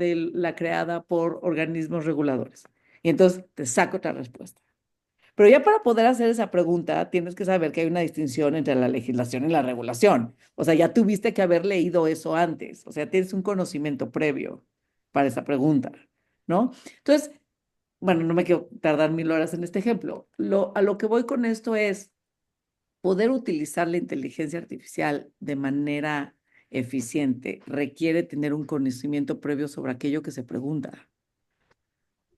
creada por organismos reguladores? Y entonces te saco otra respuesta. Pero ya para poder hacer esa pregunta, tienes que saber que hay una distinción entre la legislación y la regulación. O sea, ya tuviste que haber leído eso antes. O sea, tienes un conocimiento previo para esa pregunta, ¿no? Entonces, bueno, no me quiero tardar 1000 horas en este ejemplo. A lo que voy con esto es poder utilizar la inteligencia artificial de manera eficiente requiere tener un conocimiento previo sobre aquello que se pregunta.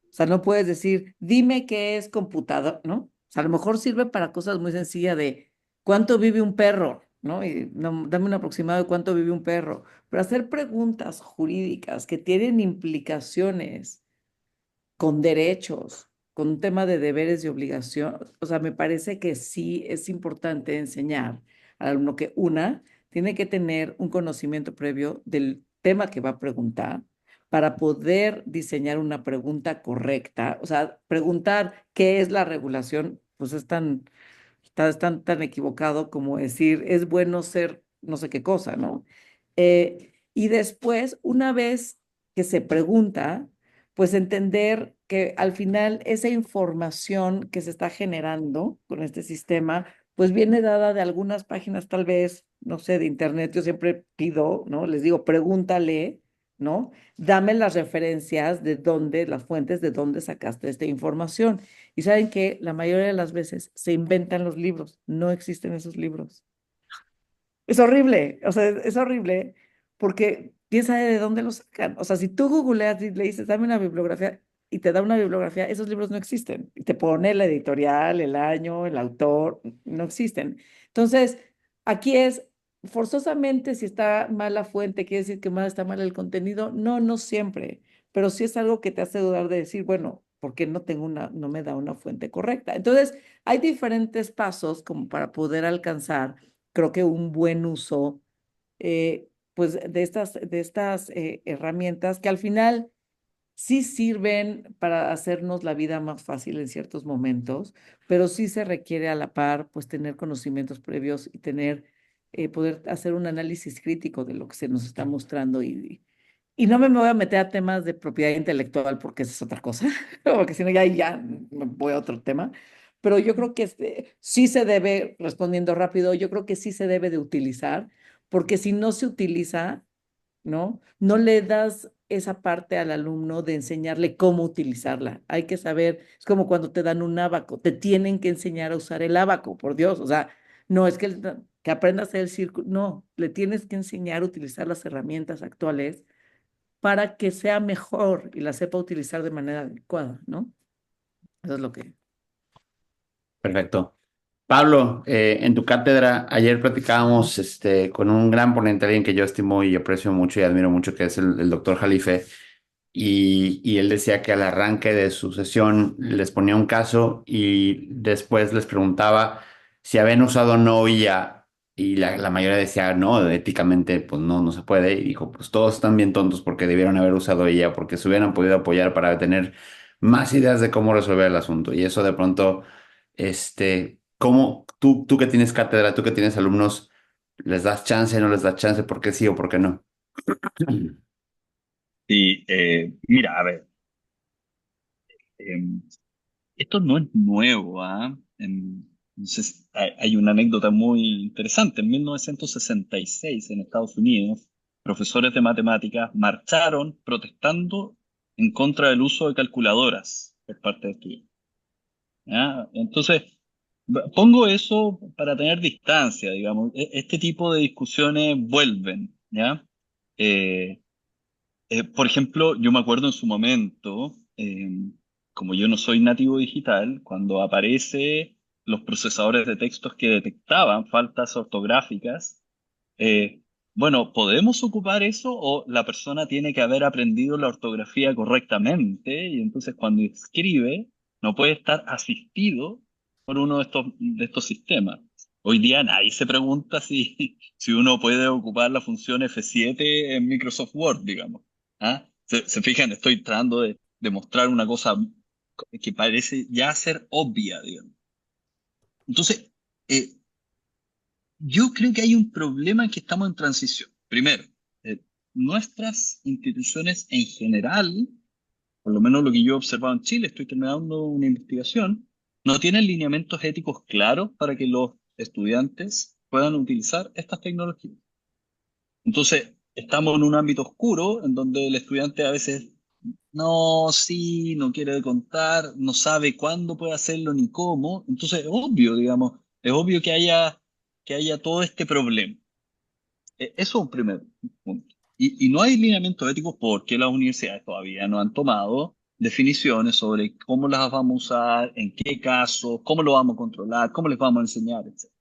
O sea, no puedes decir, dime qué es computador, ¿no? O sea, a lo mejor sirve para cosas muy sencillas de cuánto vive un perro, ¿no? Y no, dame un aproximado de cuánto vive un perro. Pero hacer preguntas jurídicas que tienen implicaciones con derechos, con un tema de deberes y obligaciones. O sea, me parece que sí es importante enseñar al alumno que tiene que tener un conocimiento previo del tema que va a preguntar para poder diseñar una pregunta correcta. O sea, preguntar qué es la regulación, pues tan equivocado como decir, es bueno ser no sé qué cosa, ¿no? Y después, una vez que se pregunta, pues entender que al final esa información que se está generando con este sistema, pues viene dada de algunas páginas tal vez, no sé, de internet. Yo siempre pido, ¿no? Les digo, pregúntale, ¿no? Dame las referencias de dónde, las fuentes de dónde sacaste esta información. Y saben que la mayoría de las veces se inventan los libros, no existen esos libros. Es horrible, o sea, es horrible porque quién sabe de dónde lo sacan. O sea, si tú googleas y le dices, dame una bibliografía y te da una bibliografía, esos libros no existen. Y te pone la editorial, el año, el autor, no existen. Entonces, aquí es forzosamente si está mal la fuente, quiere decir que mal está mal el contenido. No, no siempre, pero sí es algo que te hace dudar de decir, bueno, ¿por qué no me da una fuente correcta? Entonces, hay diferentes pasos como para poder alcanzar creo que un buen uso pues de estas herramientas que al final sí sirven para hacernos la vida más fácil en ciertos momentos, pero sí se requiere a la par pues tener conocimientos previos y poder hacer un análisis crítico de lo que se nos está mostrando y no me voy a meter a temas de propiedad intelectual porque esa es otra cosa, porque si no ya me voy a otro tema, pero yo creo que sí se debe, respondiendo rápido, yo creo que sí se debe de utilizar, porque si no se utiliza, ¿no? No le das esa parte al alumno de enseñarle cómo utilizarla. Hay que saber, es como cuando te dan un ábaco, te tienen que enseñar a usar el ábaco, por Dios, o sea, no es que aprenda a hacer el círculo, no, le tienes que enseñar a utilizar las herramientas actuales para que sea mejor y la sepa utilizar de manera adecuada, ¿no? Eso es lo que... Perfecto. Pablo, en tu cátedra, ayer platicábamos con un gran ponente, alguien que yo estimo y aprecio mucho y admiro mucho, que es el doctor Jalife, y él decía que al arranque de su sesión les ponía un caso y después les preguntaba si habían usado o no IA, y la mayoría decía no, éticamente pues no, no se puede, y dijo pues todos están bien tontos porque debieron haber usado IA, porque se hubieran podido apoyar para tener más ideas de cómo resolver el asunto, y eso de pronto, ¿cómo tú que tienes cátedra, tú que tienes alumnos, les das chance, no les das chance, por qué sí o por qué no? Y mira, a ver, em, esto no es nuevo, ¿ah? Entonces, hay una anécdota muy interesante. En 1966, en Estados Unidos, profesores de matemáticas marcharon protestando en contra del uso de calculadoras por parte de estudiantes. ¿Ya? Entonces, pongo eso para tener distancia, digamos. Este tipo de discusiones vuelven, ¿ya? Eh, por ejemplo, yo me acuerdo en su momento, como yo no soy nativo digital, cuando aparece los procesadores de textos que detectaban faltas ortográficas, eh, bueno, ¿podemos ocupar eso o la persona tiene que haber aprendido la ortografía correctamente y entonces cuando escribe no puede estar asistido por uno de estos sistemas? Hoy día nadie se pregunta si uno puede ocupar la función F7 en Microsoft Word, digamos. ¿Ah? Se fijan, estoy tratando de mostrar una cosa que parece ya ser obvia, digamos. Entonces, eh, yo creo que hay un problema en que estamos en transición. Primero, nuestras instituciones en general, por lo menos lo que yo he observado en Chile, estoy terminando una investigación, no tienen lineamientos éticos claros para que los estudiantes puedan utilizar estas tecnologías. Entonces, estamos en un ámbito oscuro en donde el estudiante a veces no, sí, no quiere contar, no sabe cuándo puede hacerlo ni cómo. Entonces, es obvio, digamos, es obvio que haya todo este problema. Eso es un primer punto. Y no hay lineamientos éticos porque las universidades todavía no han tomado definiciones sobre cómo las vamos a usar, en qué casos, cómo lo vamos a controlar, cómo les vamos a enseñar, etc. Eso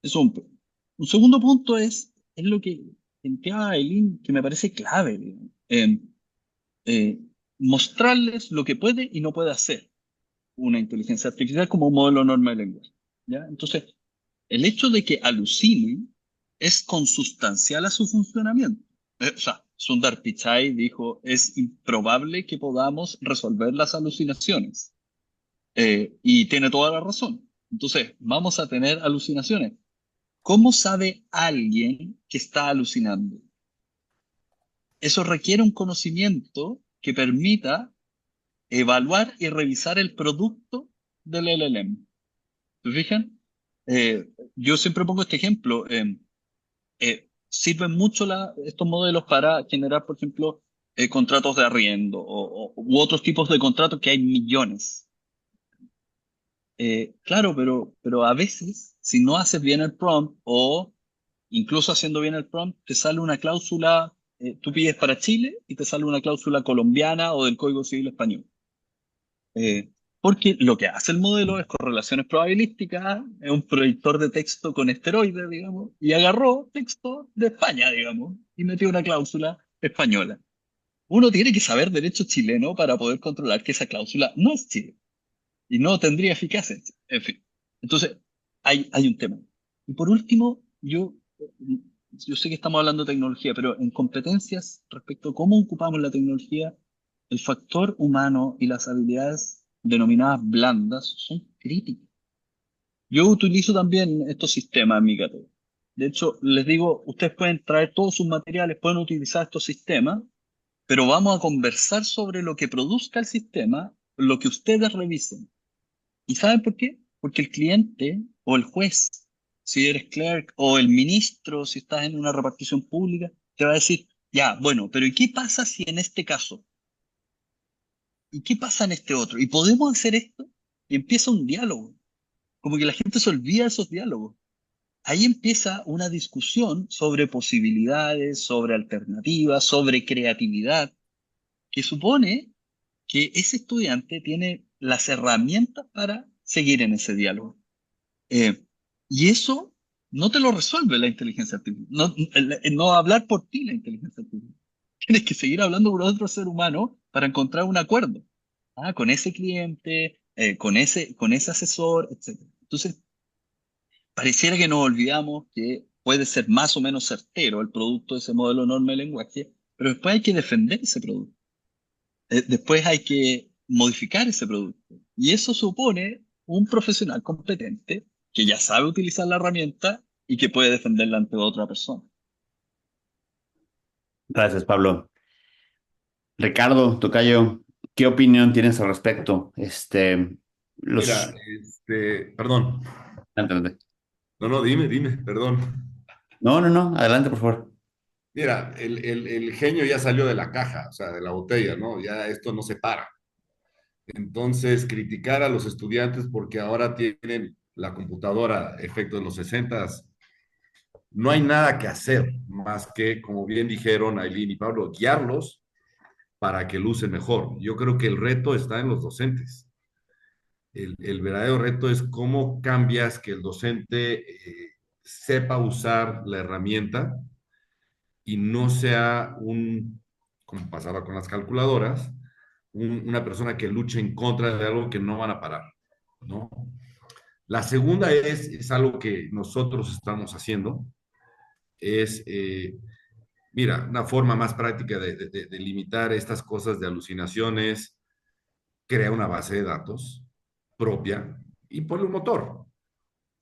es un punto. Un segundo punto es lo que planteaba Eileen, que me parece clave, digamos. Eh, mostrarles lo que puede y no puede hacer una inteligencia artificial como un modelo normal de lenguaje. ¿Ya? Entonces, el hecho de que alucinen es consustancial a su funcionamiento. O sea, Sundar Pichai dijo, es improbable que podamos resolver las alucinaciones. Y tiene toda la razón. Entonces, vamos a tener alucinaciones. ¿Cómo sabe alguien que está alucinando? Eso requiere un conocimiento que permita evaluar y revisar el producto del LLM. ¿Se fijan? Yo siempre pongo este ejemplo. Sirven mucho estos modelos para generar, por ejemplo, contratos de arriendo u otros tipos de contratos que hay millones. Claro, pero a veces, si no haces bien el prompt o incluso haciendo bien el prompt, te sale una cláusula, tú pides para Chile y te sale una cláusula colombiana o del Código Civil español. Porque lo que hace el modelo es correlaciones probabilísticas, es un predictor de texto con esteroides, digamos, y agarró texto de España, digamos, y metió una cláusula española. Uno tiene que saber derecho chileno para poder controlar que esa cláusula no es chilena y no tendría eficacia en Chile. En fin. Entonces, hay un tema. Y por último, yo sé que estamos hablando de tecnología, pero en competencias respecto a cómo ocupamos la tecnología, el factor humano y las habilidades denominadas blandas son críticas. Yo utilizo también estos sistemas en mi cátedra. De hecho, les digo, ustedes pueden traer todos sus materiales, pueden utilizar estos sistemas, pero vamos a conversar sobre lo que produzca el sistema, lo que ustedes revisen. ¿Y saben por qué? Porque el cliente o el juez, si eres clerk, o el ministro, si estás en una repartición pública, te va a decir, ya, bueno, pero ¿y qué pasa si en este caso? ¿Y qué pasa en este otro? ¿Y podemos hacer esto? Y empieza un diálogo. Como que la gente se olvida de esos diálogos. Ahí empieza una discusión sobre posibilidades, sobre alternativas, sobre creatividad, que supone que ese estudiante tiene las herramientas para seguir en ese diálogo. Eh, y eso no te lo resuelve la inteligencia artificial. No, no va a hablar por ti la inteligencia artificial. Tienes que seguir hablando con otro ser humano para encontrar un acuerdo. Con ese cliente, con ese asesor, etc. Entonces, pareciera que nos olvidamos que puede ser más o menos certero el producto de ese modelo enorme de lenguaje, pero después hay que defender ese producto. Después hay que modificar ese producto. Y eso supone un profesional competente que ya sabe utilizar la herramienta y que puede defenderla ante otra persona. Gracias, Pablo. Ricardo, tocayo, ¿qué opinión tienes al respecto? Mira, Los... perdón. Adelante, adelante. No, no, dime, perdón. No, no, no, adelante, por favor. Mira, el genio ya salió de la caja, o sea, de la botella, ¿no? Ya esto no se para. Entonces, criticar a los estudiantes porque ahora tienen la computadora, efecto de los 60, no hay nada que hacer más que, como bien dijeron Aileen y Pablo, guiarlos para que lucen mejor. Yo creo que el reto está en los docentes. El verdadero reto es cómo cambias que el docente sepa usar la herramienta y no sea como pasaba con las calculadoras, una persona que luche en contra de algo que no van a parar, ¿no? La segunda es algo que nosotros estamos haciendo, es, mira, una forma más práctica de limitar estas cosas de alucinaciones, crea una base de datos propia y ponle un motor.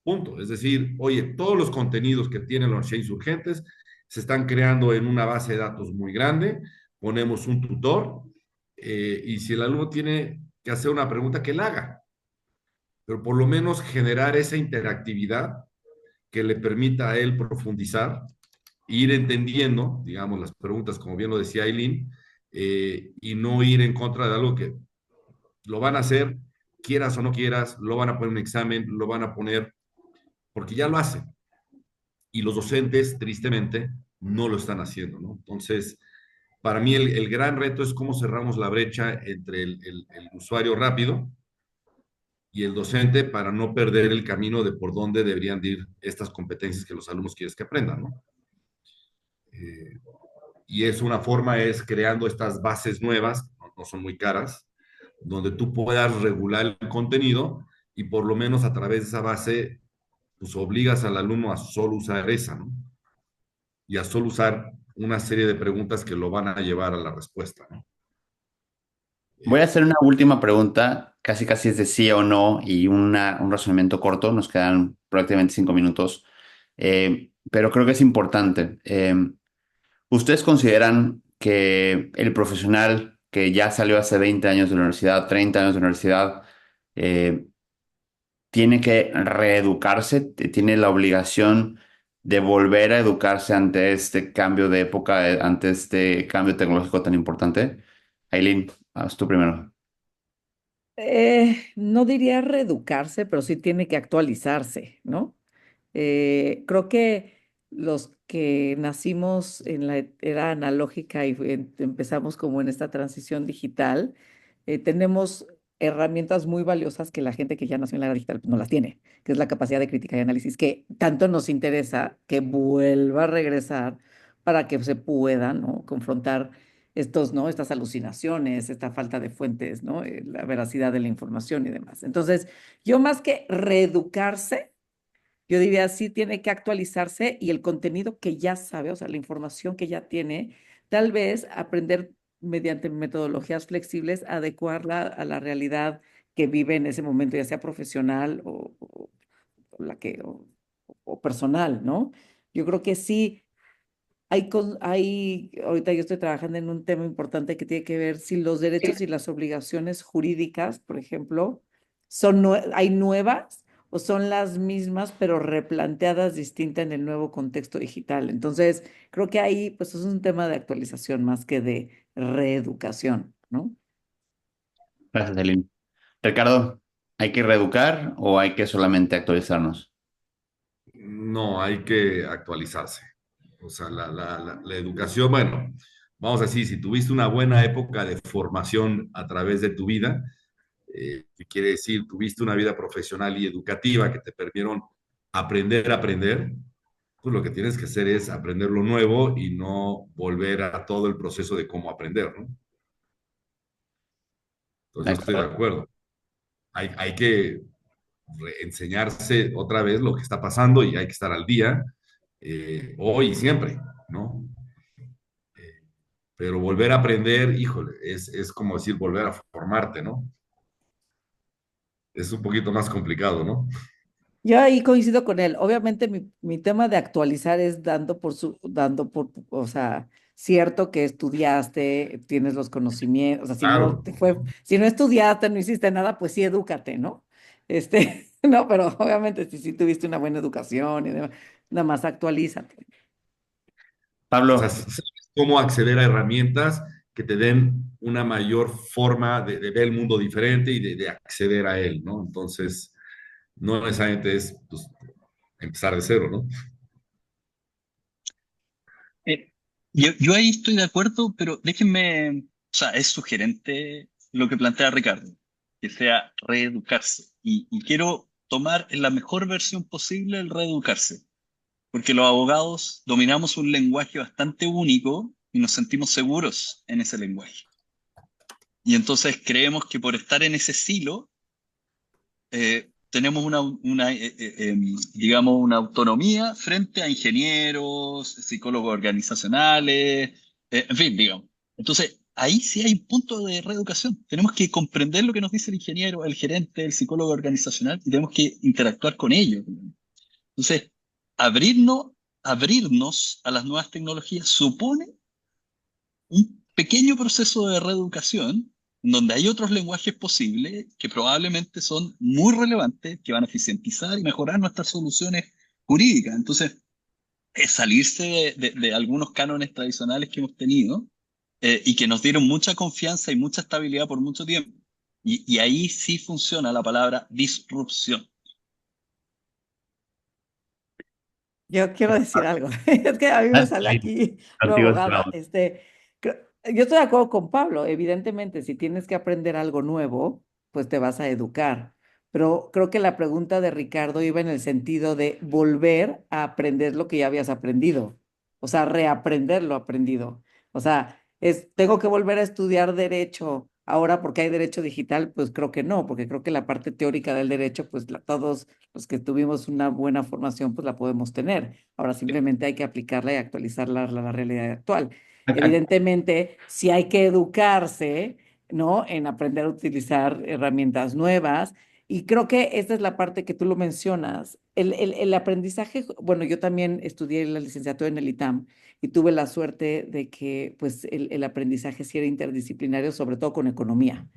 Punto. Es decir, oye, todos los contenidos que tienen los chains urgentes se están creando en una base de datos muy grande. Ponemos un tutor y si el alumno tiene que hacer una pregunta, que la haga. Pero por lo menos generar esa interactividad que le permita a él profundizar, ir entendiendo, digamos, las preguntas, como bien lo decía Aileen, y no ir en contra de algo que lo van a hacer, quieras o no quieras, lo van a poner en un examen, lo van a poner, porque ya lo hacen. Y los docentes, tristemente, no lo están haciendo, ¿no? Entonces, para mí el gran reto es cómo cerramos la brecha entre el usuario rápido y el docente para no perder el camino de por dónde deberían de ir estas competencias que los alumnos quieren que aprendan, ¿no? Eh, y es una forma, es creando estas bases nuevas, no son muy caras, donde tú puedas regular el contenido y por lo menos a través de esa base, pues obligas al alumno a solo usar esa, ¿no? Y a solo usar una serie de preguntas que lo van a llevar a la respuesta, ¿no? Voy a hacer una última pregunta, casi casi es de sí o no y un razonamiento corto, nos quedan prácticamente 5 minutos, pero creo que es importante. ¿Ustedes consideran que el profesional que ya salió hace 20 años de la universidad, 30 años de la universidad, eh, tiene que reeducarse, tiene la obligación de volver a educarse ante este cambio de época, ante este cambio tecnológico tan importante? Aileen, haz tú primero. No diría reeducarse, pero sí tiene que actualizarse, ¿no? Creo que los que nacimos en la era analógica y empezamos como en esta transición digital, tenemos herramientas muy valiosas que la gente que ya nació en la era digital pues, no las tiene, que es la capacidad de crítica y análisis, que tanto nos interesa que vuelva a regresar para que se pueda, ¿no? confrontar estos, ¿no? estas alucinaciones, esta falta de fuentes, ¿no? La veracidad de la información y demás. Entonces, yo más que reeducarse, yo diría, sí tiene que actualizarse y el contenido que ya sabe, o sea, la información que ya tiene, tal vez aprender mediante metodologías flexibles, adecuarla a la realidad que vive en ese momento, ya sea profesional o la que, o personal, ¿no? Yo creo que sí. Ahorita yo estoy trabajando en un tema importante que tiene que ver si los derechos y las obligaciones jurídicas, por ejemplo, hay nuevas o son las mismas, pero replanteadas distinta en el nuevo contexto digital. Entonces, creo que ahí pues es un tema de actualización más que de reeducación, ¿no? Gracias, Eileen. Ricardo, ¿hay que reeducar o hay que solamente actualizarnos? No, hay que actualizarse. O sea, la educación, bueno, vamos a decir, si tuviste una buena época de formación a través de tu vida, que quiere decir, tuviste una vida profesional y educativa que te permitieron aprender, pues lo que tienes que hacer es aprender lo nuevo y no volver a todo el proceso de cómo aprender, ¿no? ¿De Entonces yo estoy de acuerdo? acuerdo. Hay que enseñarse otra vez lo que está pasando y hay que estar al día, hoy y siempre, ¿no? Pero volver a aprender, híjole, es como decir volver a formarte, ¿no? Es un poquito más complicado, ¿no? Yo ahí coincido con él. Obviamente mi tema de actualizar es dando por, o sea, cierto que estudiaste, tienes los conocimientos, o sea, Claro. si no estudiaste, no hiciste nada, pues sí, edúcate, ¿no? No, pero obviamente si sí tuviste una buena educación y demás, nada más actualízate. O sea, Pablo, sabes cómo acceder a herramientas que te den una mayor forma de ver el mundo diferente y de acceder a él, ¿no? Entonces, no necesariamente es pues, empezar de cero, ¿no? Eh, yo ahí estoy de acuerdo, pero déjenme, o sea, es sugerente lo que plantea Ricardo, que sea reeducarse. Y quiero tomar en la mejor versión posible el reeducarse, porque los abogados dominamos un lenguaje bastante único y nos sentimos seguros en ese lenguaje. Y entonces creemos que por estar en ese silo, tenemos digamos, una autonomía frente a ingenieros, psicólogos organizacionales, en fin, digamos. Entonces, ahí sí hay un punto de reeducación. Tenemos que comprender lo que nos dice el ingeniero, el gerente, el psicólogo organizacional y tenemos que interactuar con ellos. Entonces, abrirnos, abrirnos a las nuevas tecnologías supone un pequeño proceso de reeducación en donde hay otros lenguajes posibles que probablemente son muy relevantes, que van a eficientizar y mejorar nuestras soluciones jurídicas. Entonces, es salirse de algunos cánones tradicionales que hemos tenido y que nos dieron mucha confianza y mucha estabilidad por mucho tiempo. Y ahí sí funciona la palabra disrupción. Yo quiero decir algo. Es que a mí me sale Eileen, aquí lo contigo abogada. esperamos. Yo estoy de acuerdo con Pablo. Evidentemente, si tienes que aprender algo nuevo, pues te vas a educar. Pero creo que la pregunta de Ricardo iba en el sentido de volver a aprender lo que ya habías aprendido. O sea, reaprender lo aprendido. O sea, tengo que volver a estudiar derecho ahora porque hay derecho digital, pues creo que no, porque creo que la parte teórica del derecho, pues todos los que tuvimos una buena formación, pues la podemos tener. Ahora simplemente hay que aplicarla y actualizarla a la realidad actual. Evidentemente, si hay que educarse, ¿no? En aprender a utilizar herramientas nuevas. Y creo que esta es la parte que tú lo mencionas. El aprendizaje, bueno, yo también estudié la licenciatura en el ITAM y tuve la suerte de que pues el aprendizaje sí era interdisciplinario, sobre todo con economía.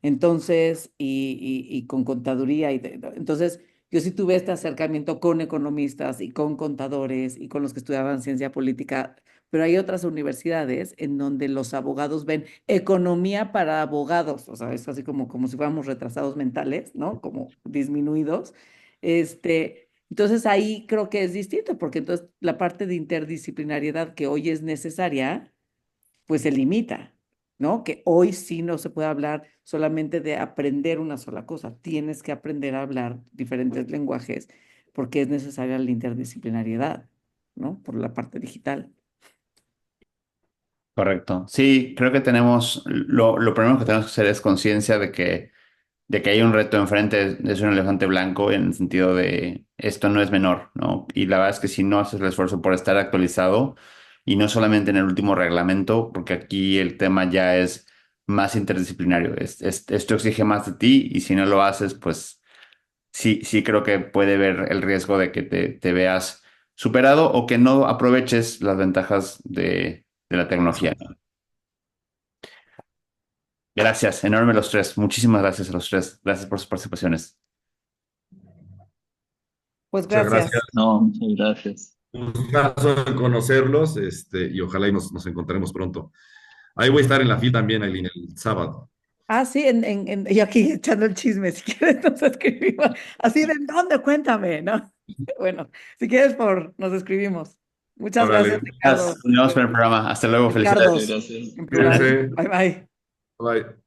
Entonces, y con contaduría. Entonces, yo sí tuve este acercamiento con economistas y con contadores y con los que estudiaban ciencia política, pero hay otras universidades en donde los abogados ven economía para abogados, o sea, es así como si fuéramos retrasados mentales, ¿no? Como disminuidos. Entonces ahí creo que es distinto, porque entonces la parte de interdisciplinariedad que hoy es necesaria pues se limita, ¿no? Que hoy sí no se puede hablar solamente de aprender una sola cosa, tienes que aprender a hablar diferentes lenguajes porque es necesaria la interdisciplinariedad, ¿no? Por la parte digital. Correcto. Sí, creo que tenemos, lo primero que tenemos que hacer es conciencia de que hay un reto enfrente, es un elefante blanco en el sentido de esto no es menor, ¿no? Y la verdad es que si no haces el esfuerzo por estar actualizado y no solamente en el último reglamento, porque aquí el tema ya es más interdisciplinario, esto exige más de ti y si no lo haces, pues sí creo que puede haber el riesgo de que te veas superado o que no aproveches las ventajas de la tecnología, ¿no? Gracias, enorme los tres. Muchísimas gracias a los tres. Gracias por sus participaciones. Pues Muchas gracias. gracias. No, muchas gracias. Un gustazo en conocerlos, y ojalá y nos encontremos pronto. Ahí voy a estar en la fila también, Aileen, el sábado. Ah, sí, y aquí echando el chisme, si quieres nos escribimos. Así de, ¿dónde? Cuéntame, ¿no? Bueno, si quieres, nos escribimos. Muchas gracias, Órale, Ricardo. Nos vemos en el programa. Hasta luego. Felicidades. Ricardos, Muchas gracias. en plural. cuídense. Bye, bye. Bye.